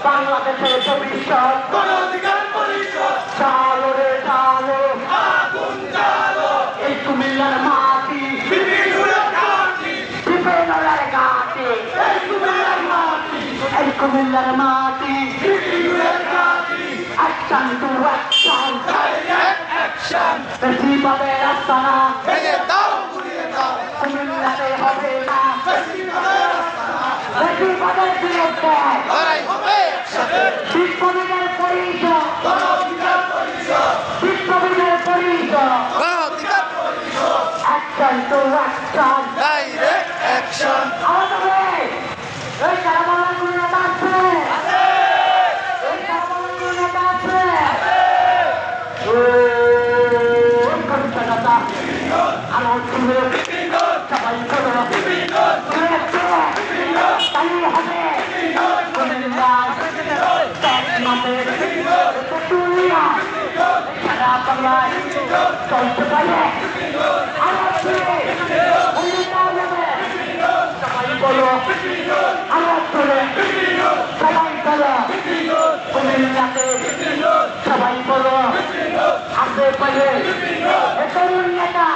বাংলাদেশের ভবিষ্যৎ চালো রে চালো এই কুমিল্লার মাটি বিপিনুরের ঘাটি এই কুমিল্লার মাটি অ্যাকশন টু অ্যাকশন বেশিভাবে আস্তানা কুমিল্লাতে হবে না বেশিভাবে বিরুদ্ধে বিপ্লবীদের পরিষদ বিপ্লবীদের পরিষদ অ্যাকশন টু অ্যাকশন আমাদের এই কারাবরণ নেতা আছে এই কারাবরণ নেতা আছে কবিতা আমার শুনে সবাই বলো তাই হবে সারা বাংলায় চলতে পারে সবাই বলো আমার চলে সবাই বলো কুমিল্লাতে সবাই বলো আসতে পারে তরুণ নেতা